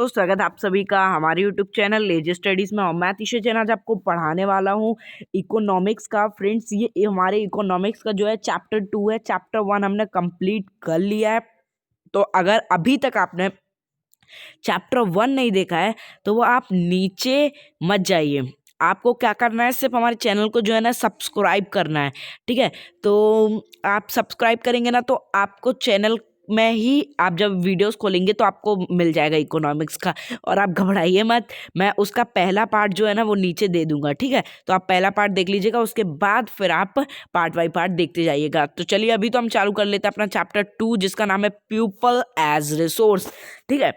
तो स्वागत है आप सभी का हमारे यूट्यूब चैनल लेजर स्टडीज में। और मैं तीसरे चैनल आज आपको पढ़ाने वाला हूँ इकोनॉमिक्स का। फ्रेंड्स, ये हमारे इकोनॉमिक्स का जो है चैप्टर 2 है। चैप्टर 1 हमने कंप्लीट कर लिया है। तो अगर अभी तक आपने चैप्टर 1 नहीं देखा है तो वो आप नीचे मत जाइए। आपको क्या करना है, सिर्फ हमारे चैनल को जो है ना सब्सक्राइब करना है, ठीक है। तो आप सब्सक्राइब करेंगे ना तो आपको चैनल में ही आप जब वीडियोस खोलेंगे तो आपको मिल जाएगा इकोनॉमिक्स का। और आप घबराइए मत, मैं उसका पहला पार्ट जो है ना वो नीचे दे दूंगा, ठीक है। तो आप पहला पार्ट देख लीजिएगा, उसके बाद फिर आप पार्ट बाई पार्ट देखते जाइएगा। तो चलिए अभी तो हम चालू कर लेते हैं अपना चैप्टर 2 जिसका नाम है पीपल एज रिसोर्स, ठीक है।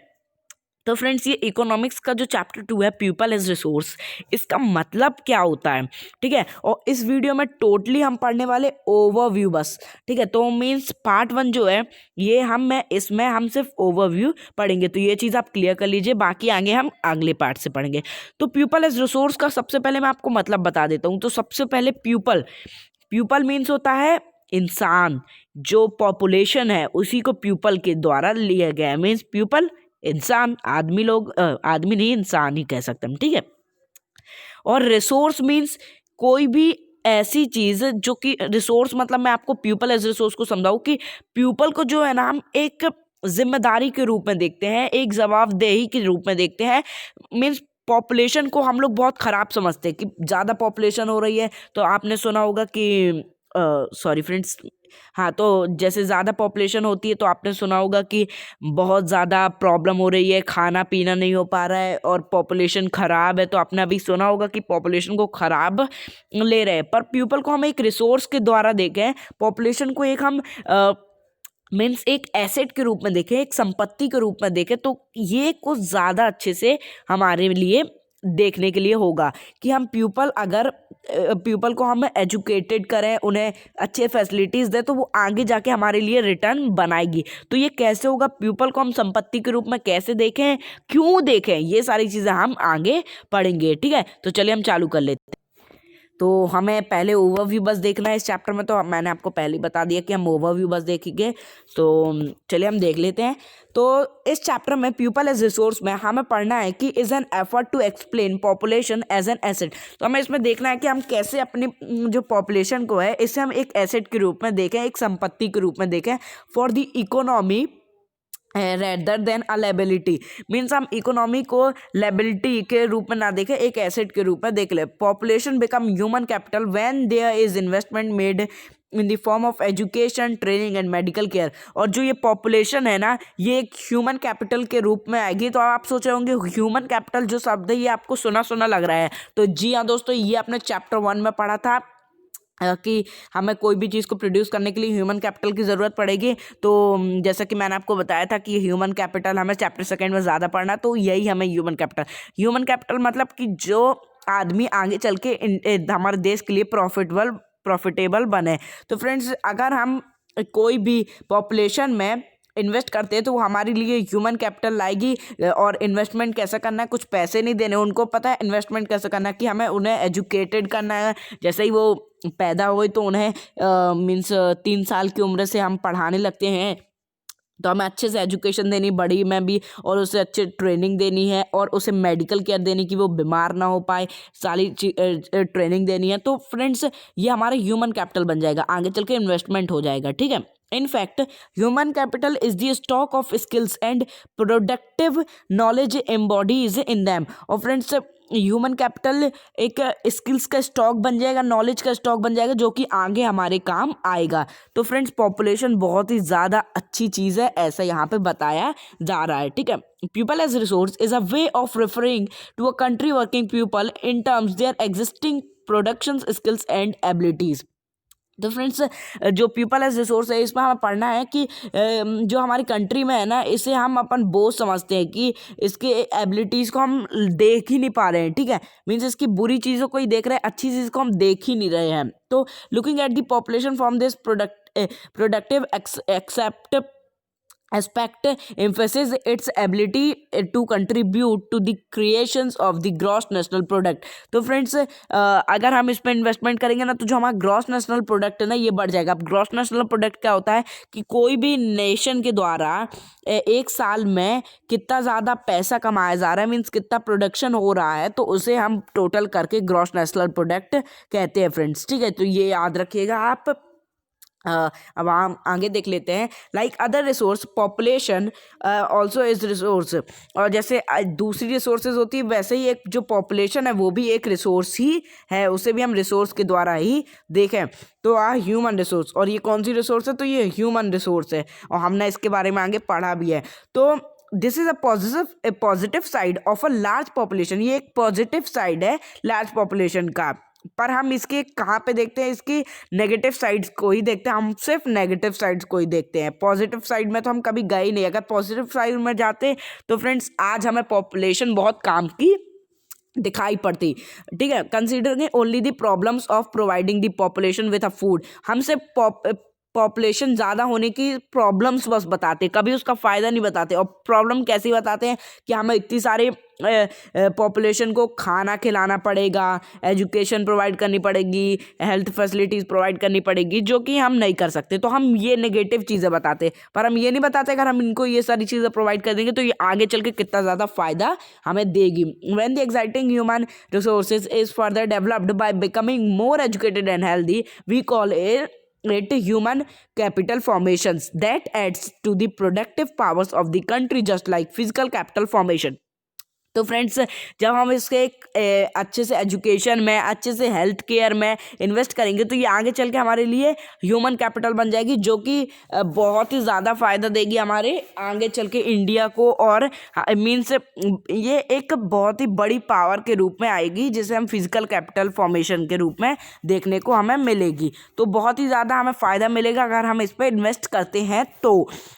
तो फ्रेंड्स, ये इकोनॉमिक्स का जो चैप्टर 2 है पीपल एज रिसोर्स, इसका मतलब क्या होता है, ठीक है। और इस वीडियो में टोटली हम पढ़ने वाले ओवरव्यू बस, ठीक है। तो मीन्स पार्ट 1 जो है ये इसमें हम सिर्फ ओवरव्यू पढ़ेंगे। तो ये चीज़ आप क्लियर कर लीजिए, बाकी आगे हम अगले पार्ट से पढ़ेंगे। तो पीपल एज रिसोर्स का सबसे पहले मैं आपको मतलब बता देता हूँ। तो सबसे पहले प्यूपल मीन्स होता है इंसान, जो पॉपुलेशन है उसी को प्यूपल के द्वारा लिया गया है। मीन्स प्यूपल इंसान, आदमी नहीं, इंसान ही कह सकते हम, ठीक है। और रिसोर्स मीन्स कोई भी ऐसी चीज जो कि रिसोर्स मतलब मैं आपको प्यूपल एज रिसोर्स को समझाऊं कि प्यूपल को जो है ना हम एक जिम्मेदारी के रूप में देखते हैं, एक जवाबदेही के रूप में देखते हैं। मीन्स पॉपुलेशन को हम लोग बहुत खराब समझते हैं कि ज़्यादा पॉपुलेशन हो रही है। तो आपने सुना होगा कि सॉरी फ्रेंड्स, हाँ, तो जैसे ज़्यादा पॉपुलेशन होती है तो आपने सुना होगा कि बहुत ज़्यादा प्रॉब्लम हो रही है, खाना पीना नहीं हो पा रहा है और पॉपुलेशन ख़राब है। तो आपने अभी सुना होगा कि पॉपुलेशन को ख़राब ले रहे हैं। पर पीपल को हम एक रिसोर्स के द्वारा देखें, पॉपुलेशन को एक हम मीन्स एक एसेट के रूप में देखें, एक संपत्ति के रूप में देखें, तो ये कुछ ज़्यादा अच्छे से हमारे लिए देखने के लिए होगा कि हम पीपल को हम एजुकेटेड करें, उन्हें अच्छे फैसिलिटीज़ दें, तो वो आगे जाके हमारे लिए रिटर्न बनाएगी। तो ये कैसे होगा, पीपल को हम संपत्ति के रूप में कैसे देखें, क्यों देखें, ये सारी चीज़ें हम आगे पढ़ेंगे, ठीक है। तो चलिए हम चालू कर लेते हैं। तो हमें पहले ओवरव्यू बस देखना है इस चैप्टर में। तो मैंने आपको पहले ही बता दिया कि हम ओवरव्यू बस देखेंगे। तो चलिए हम देख लेते हैं। तो इस चैप्टर में पीपल एज रिसोर्स में हमें पढ़ना है कि is an effort to explain population as an asset. तो हमें इसमें देखना है कि हम कैसे अपनी जो पॉपुलेशन को है इसे हम एक एसेट के रूप में देखें, एक संपत्ति के रूप में देखें for the economy rather than a liability. Means हम इकोनॉमी को लायबिलिटी के रूप में ना देखें, एक एसेट के रूप में देख ले। Population become human capital when there is investment made in the form of education, training and medical care. और जो ये पॉपुलेशन है ना, ये एक ह्यूमन कैपिटल के रूप में आएगी। तो आप सोच रहे होंगे ह्यूमन कैपिटल जो शब्द है ये आपको सुना सुना लग रहा है। तो जी हाँ दोस्तों, ये आपने चैप्टर 1 में पढ़ा था कि हमें कोई भी चीज़ को प्रोड्यूस करने के लिए ह्यूमन कैपिटल की ज़रूरत पड़ेगी। तो जैसा कि मैंने आपको बताया था कि ह्यूमन कैपिटल हमें चैप्टर 2 में ज़्यादा पढ़ना, तो यही हमें ह्यूमन कैपिटल मतलब कि जो आदमी आगे चल के हमारे देश के लिए प्रॉफिटेबल बने। तो फ्रेंड्स, अगर हम कोई भी पॉपुलेशन में इन्वेस्ट करते हैं तो वो हमारे लिए ह्यूमन कैपिटल लाएगी। और इन्वेस्टमेंट कैसे करना है, कुछ पैसे नहीं देने, उनको पता है इन्वेस्टमेंट कैसे करना है कि हमें उन्हें एजुकेटेड करना है। जैसे ही वो पैदा हुए तो उन्हें मीन्स 3 साल की उम्र से हम पढ़ाने लगते हैं, तो हमें अच्छे से एजुकेशन देनी, बड़ी में भी, और उसे अच्छे ट्रेनिंग देनी है और उसे मेडिकल केयर देनी कि वो बीमार ना हो पाए, सारी ट्रेनिंग देनी है। तो फ्रेंड्स, ये हमारा ह्यूमन कैपिटल बन जाएगा, आगे चल के इन्वेस्टमेंट हो जाएगा, ठीक है। In fact, human capital is the stock of skills and productive knowledge embodies in them। और फ्रेंड्स, ह्यूमन कैपिटल एक स्किल्स का स्टॉक बन जाएगा, नॉलेज का स्टॉक बन जाएगा जो कि आगे हमारे काम आएगा। तो फ्रेंड्स, पॉपुलेशन बहुत ही ज़्यादा अच्छी चीज़ है, ऐसा यहाँ पे बताया जा रहा है, ठीक है। People as resource is a way of referring to a country working people in terms there existing production skills and abilities. तो फ्रेंड्स, जो पीपल एज रिसोर्स है इसमें हमें पढ़ना है कि जो हमारी कंट्री में है ना, इसे हम अपन बोझ समझते हैं कि इसके एबिलिटीज़ को हम देख ही नहीं पा रहे हैं, ठीक है। मीन्स इसकी बुरी चीज़ों को ही देख रहे हैं, अच्छी चीज़ को हम देख ही नहीं रहे हैं। तो looking at the population from this productive except aspect emphasizes its ability to contribute to the creations of the gross national product। तो फ्रेंड्स अगर हम इस पर इन्वेस्टमेंट करेंगे ना तो जो हमारा ग्रॉस नेशनल प्रोडक्ट है ना ये बढ़ जाएगा। अब ग्रॉस नेशनल प्रोडक्ट क्या होता है कि कोई भी नेशन के द्वारा एक साल में कितना ज़्यादा पैसा कमाया जा रहा है, मीन्स कितना प्रोडक्शन हो रहा है, तो उसे हम टोटल करके ग्रॉस नेशनल प्रोडक्ट कहते हैं फ्रेंड्स। ठीक है, तो ये याद रखिएगा आप। अब हम आगे देख लेते हैं। Like other resource population also is resource. और जैसे दूसरी रिसोर्सेज होती है वैसे ही एक जो पॉपुलेशन है वो भी एक रिसोर्स ही है, उसे भी हम रिसोर्स के द्वारा ही देखें तो ह्यूमन रिसोर्स। और ये कौन सी रिसोर्स है, तो ये ह्यूमन रिसोर्स है और हमने इसके बारे में आगे पढ़ा भी है। तो this is a positive side of a large population. ये एक पॉजिटिव साइड है लार्ज पॉपुलेशन का। पर हम इसके कहाँ पे देखते हैं, इसकी नेगेटिव साइड्स को ही देखते हैं। हम सिर्फ नेगेटिव साइड्स को ही देखते हैं, पॉजिटिव साइड में तो हम कभी गए ही नहीं। अगर पॉजिटिव साइड में जाते तो फ्रेंड्स आज हमें पॉपुलेशन बहुत काम की दिखाई पड़ती। ठीक है, considering only the problems of providing the population with a food. हमसे पॉपुलेशन ज़्यादा होने की प्रॉब्लम्स बस बताते, कभी उसका फ़ायदा नहीं बताते। और प्रॉब्लम कैसी बताते हैं कि हमें इतनी सारे पॉपुलेशन को खाना खिलाना पड़ेगा, एजुकेशन प्रोवाइड करनी पड़ेगी, हेल्थ फैसिलिटीज़ प्रोवाइड करनी पड़ेगी, जो कि हम नहीं कर सकते। तो हम ये नेगेटिव चीज़ें बताते, पर हम ये नहीं बताते अगर हम इनको ये सारी चीज़ें प्रोवाइड कर देंगे तो ये आगे चल के कितना ज़्यादा फ़ायदा हमें देगी। When the exciting human resources is further developed by becoming more educated and healthy, we call it human capital formations that adds to the productive powers of the country just like physical capital formation। तो friends जब हम इसके अच्छे से education में, अच्छे से health care में इन्वेस्ट करेंगे तो ये आगे चल के हमारे लिए ह्यूमन कैपिटल बन जाएगी, जो कि बहुत ही ज़्यादा फ़ायदा देगी हमारे आगे चल के इंडिया को। और मीन्स ये एक बहुत ही बड़ी पावर के रूप में आएगी जिसे हम फिजिकल कैपिटल फॉर्मेशन के रूप में देखने को हमें मिलेगी। तो बहुत ही ज़्यादा हमें फ़ायदा मिलेगा अगर हम इस पर इन्वेस्ट करते हैं तो।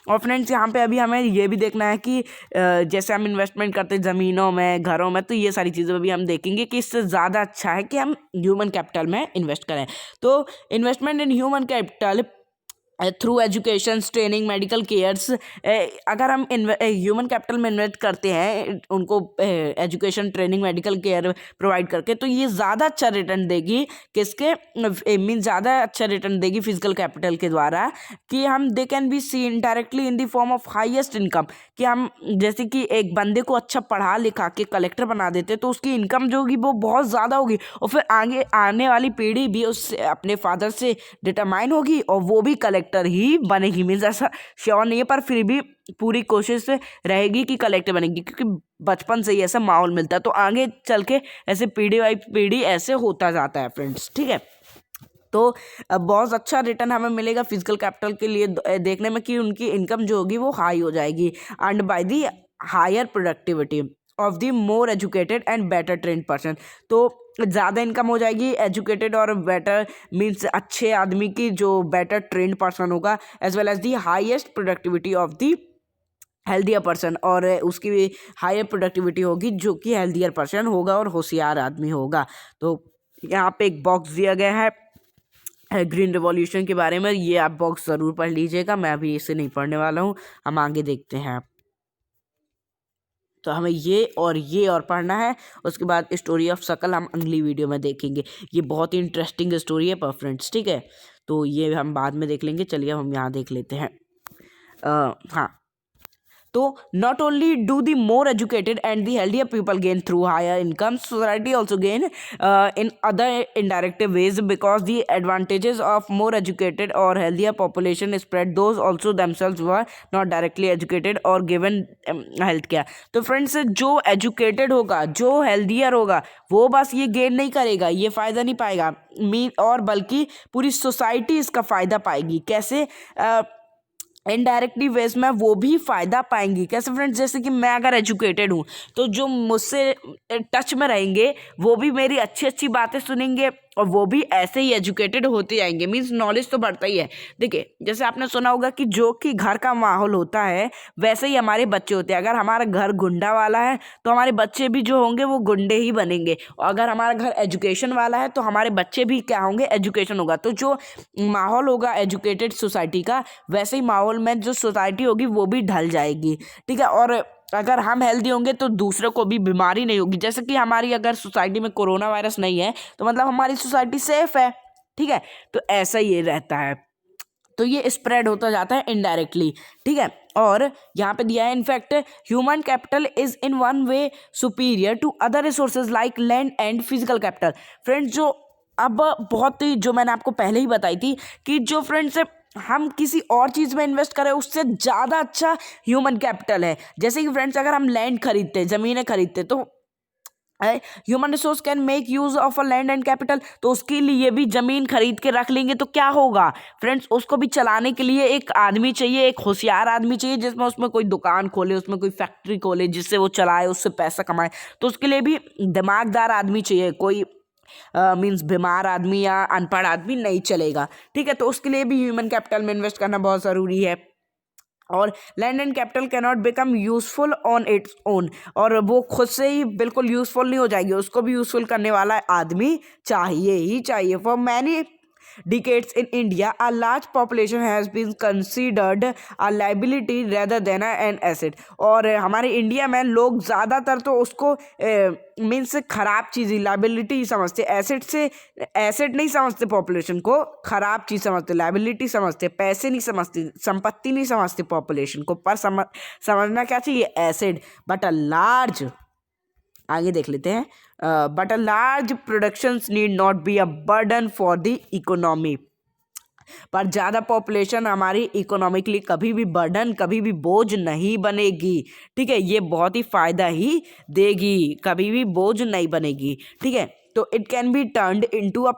और फ्रेंड्स यहाँ पे अभी हमें ये भी देखना है कि जैसे हम इन्वेस्टमेंट करते हैं ज़मीनों में, घरों में, तो ये सारी चीज़ें भी हम देखेंगे कि इससे ज़्यादा अच्छा है कि हम ह्यूमन कैपिटल में इन्वेस्ट करें। तो investment in human capital through education, training, medical cares, अगर हम ह्यूमन कैपिटल में इन्वेस्ट करते हैं उनको education, training, medical care provide करके, तो ये ज़्यादा अच्छा रिटर्न देगी। किसके मीन ज़्यादा अच्छा रिटर्न देगी फिजिकल कैपिटल के द्वारा कि हम they can be see indirectly in the form of highest income. कि हम जैसे कि एक बंदे को अच्छा पढ़ा लिखा के कलेक्टर बना देते तो उसकी इनकम जो होगी वो बहुत ज़्यादा होगी और फिर आगे आने वाली पीढ़ी भी उससे अपने फादर से डिटरमाइन होगी और वो भी कलेक्टर ही बनेगी। मीन्स ऐसा श्योर नहीं है पर फिर भी पूरी कोशिश रहेगी कि कलेक्टर बनेगी, क्योंकि बचपन से ही ऐसा माहौल मिलता है। तो आगे चल के ऐसे पीढ़ी बाई पीढ़ी ऐसे होता जाता है फ्रेंड्स। ठीक है, तो बहुत अच्छा रिटर्न हमें मिलेगा फिजिकल कैपिटल के लिए देखने में कि उनकी इनकम जो होगी वो हाई हो जाएगी। And by the higher productivity of the more educated and better trained person. तो ज़्यादा इनकम हो जाएगी एजुकेटेड और बेटर मीन्स अच्छे आदमी की जो बेटर ट्रेंड पर्सन होगा, as well as the highest productivity of the healthier person, और उसकी भी हायर प्रोडक्टिविटी होगी जो कि हेल्दियर पर्सन होगा और होशियार आदमी होगा। तो यहाँ पे एक बॉक्स दिया गया है ग्रीन रिवॉल्यूशन के बारे में, ये आप बॉक्स ज़रूर पढ़ लीजिएगा, मैं अभी इसे नहीं पढ़ने वाला हूँ। हम आगे देखते हैं। तो हमें ये और पढ़ना है, उसके बाद स्टोरी ऑफ सकल हम अगली वीडियो में देखेंगे। ये बहुत ही इंटरेस्टिंग स्टोरी है पर फ्रेंड्स। ठीक है, तो ये हम बाद में देख लेंगे। चलिए हम यहाँ देख लेते हैं। हाँ, तो not only do the more educated and the healthier people gain through higher income, society also gain in other indirect ways, because the advantages of more educated or healthier population spread those also themselves were not directly educated or given health care। तो friends जो educated होगा, जो healthier होगा, वो बस ये gain नहीं करेगा, ये फ़ायदा नहीं पाएगा और बल्कि पूरी सोसाइटी इसका फ़ायदा पाएगी। कैसे? इनडायरेक्टली वेज में वो भी फ़ायदा पाएंगी। कैसे फ्रेंड्स? जैसे कि मैं अगर एजुकेटेड हूँ तो जो मुझसे टच में रहेंगे वो भी मेरी अच्छी अच्छी बातें सुनेंगे और वो भी ऐसे ही एजुकेटेड होते जाएंगे, मीन्स नॉलेज तो बढ़ता ही है। देखिए जैसे आपने सुना होगा कि जो कि घर का माहौल होता है वैसे ही हमारे बच्चे होते हैं। अगर हमारा घर गुंडा वाला है तो हमारे बच्चे भी जो होंगे वो गुंडे ही बनेंगे, और अगर हमारा घर एजुकेशन वाला है तो हमारे बच्चे भी क्या होंगे, एजुकेशन होगा। तो जो माहौल होगा एजुकेटेड सोसाइटी का, वैसे ही माहौल में जो सोसाइटी होगी वो भी ढल जाएगी, ठीक है। और अगर हम हेल्दी होंगे तो दूसरों को भी बीमारी नहीं होगी। जैसे कि हमारी अगर सोसाइटी में कोरोना वायरस नहीं है तो मतलब हमारी सोसाइटी सेफ है, ठीक है। तो ऐसा ये रहता है, तो ये स्प्रेड होता जाता है इनडायरेक्टली, ठीक है। और यहाँ पे दिया है in fact human capital is in one way superior to other resources like land and physical capital. Friends जो अब बहुत ही जो मैंने आपको पहले ही बताई थी कि जो फ्रेंड्स हम किसी और चीज़ में इन्वेस्ट करें उससे ज़्यादा अच्छा ह्यूमन कैपिटल है। जैसे कि फ्रेंड्स अगर हम लैंड खरीदते, ज़मीनें खरीदते, तो human resource can make use of a land and capital, तो उसके लिए भी जमीन खरीद के रख लेंगे तो क्या होगा फ्रेंड्स, उसको भी चलाने के लिए एक आदमी चाहिए, एक होशियार आदमी चाहिए जिसमें उसमें कोई दुकान खोले, उसमें कोई फैक्ट्री खोले जिससे वो चलाए, उससे पैसा कमाए। तो उसके लिए भी दिमागदार आदमी चाहिए, कोई मीन्स बीमार आदमी या अनपढ़ आदमी नहीं चलेगा, ठीक है। तो उसके लिए भी ह्यूमन कैपिटल में इन्वेस्ट करना बहुत ज़रूरी है। और land and capital can not become useful on its own, और वो खुद से ही बिल्कुल यूजफुल नहीं हो जाएगी, उसको भी यूजफुल करने वाला आदमी चाहिए ही चाहिए। For many decades in India, a large population has been considered a liability rather than an asset। और हमारे इंडिया में लोग ज़्यादातर तो उसको मीन्स ख़राब चीज़ ही लाइबिलिटी ही समझते, एसेट से एसेट नहीं समझते, पॉपुलेशन को ख़राब चीज़ समझते, लाइबिलिटी समझते, पैसे नहीं समझते, संपत्ति नहीं समझते पॉपुलेशन को, पर समझना क्या चाहिए, एसेट। बट अ लार्ज, आगे देख लेते हैं, but a large productions need not be a burden for the economy. पर ज़्यादा पॉपुलेशन हमारी इकोनॉमिकली कभी भी बर्डन, कभी भी बोझ नहीं बनेगी, ठीक है। ये बहुत ही फ़ायदा ही देगी, कभी भी बोझ नहीं बनेगी, ठीक है। तो it can be turned into a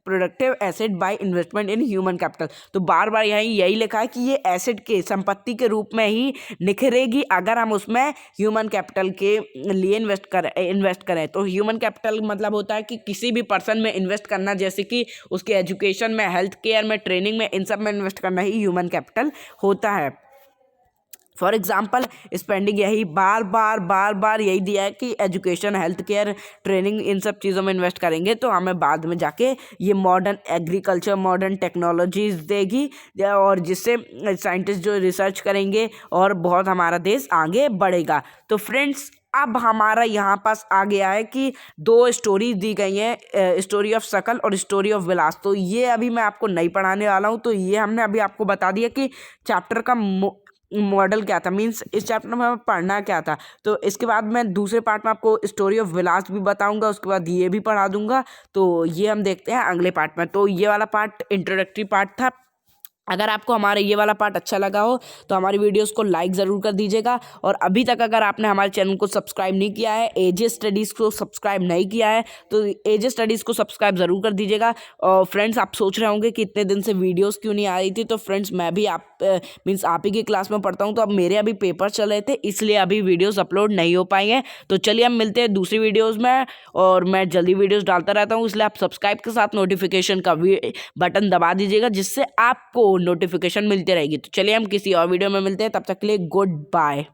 productive asset by investment in human capital. तो बार बार यहाँ यही लिखा है कि ये एसेट के, संपत्ति के रूप में ही निखरेगी अगर हम उसमें ह्यूमन कैपिटल के लिए इन्वेस्ट करें। तो ह्यूमन कैपिटल मतलब होता है कि किसी भी पर्सन में इन्वेस्ट करना, जैसे कि उसके एजुकेशन में, हेल्थ केयर में, ट्रेनिंग में, इन सब में इन्वेस्ट करना ही ह्यूमन कैपिटल होता है। फॉर एग्जाम्पल स्पेंडिंग, यही बार बार यही दिया है कि एजुकेशन, हेल्थ केयर, ट्रेनिंग, इन सब चीज़ों में इन्वेस्ट करेंगे तो हमें बाद में जाके ये मॉडर्न एग्रीकल्चर, मॉडर्न टेक्नोलॉजीज देगी, और जिससे साइंटिस्ट जो रिसर्च करेंगे और बहुत हमारा देश आगे बढ़ेगा। तो फ्रेंड्स अब हमारा यहाँ पास आ गया है कि 2 स्टोरी दी गई हैं, स्टोरी ऑफ शकल और स्टोरी ऑफ विलास। तो ये अभी मैं आपको नहीं पढ़ाने वाला हूँ, तो ये हमने अभी आपको बता दिया कि चैप्टर का मॉडल क्या था, मीन्स इस चैप्टर में हमें पढ़ना क्या था। तो इसके बाद मैं दूसरे पार्ट में आपको स्टोरी ऑफ विलास भी बताऊंगा, उसके बाद ये भी पढ़ा दूंगा। तो ये हम देखते हैं अगले पार्ट में। तो ये वाला पार्ट इंट्रोडक्टरी पार्ट था। अगर आपको हमारा ये वाला पार्ट अच्छा लगा हो तो हमारी वीडियोस को लाइक ज़रूर कर दीजिएगा, और अभी तक अगर आपने हमारे चैनल को सब्सक्राइब नहीं किया है, एजे स्टडीज़ को सब्सक्राइब नहीं किया है, तो एजे स्टडीज़ को सब्सक्राइब ज़रूर कर दीजिएगा। और फ्रेंड्स आप सोच रहे होंगे कि इतने दिन से वीडियोस क्यों नहीं आ रही थी, तो फ्रेंड्स मैं भी मीन्स आप ही की क्लास में पढ़ता हूँ, तो अब मेरे अभी पेपर चल रहे थे, इसलिए अभी वीडियोज़ अपलोड नहीं हो पाई हैं। तो चलिए हम मिलते हैं दूसरी वीडियोज़ में, और मैं जल्दी वीडियोज़ डालता रहता हूँ, इसलिए आप सब्सक्राइब के साथ नोटिफिकेशन का बटन दबा दीजिएगा, जिससे आपको नोटिफिकेशन मिलती रहेगी। तो चलिए हम किसी और वीडियो में मिलते हैं, तब तक के लिए गुड बाय।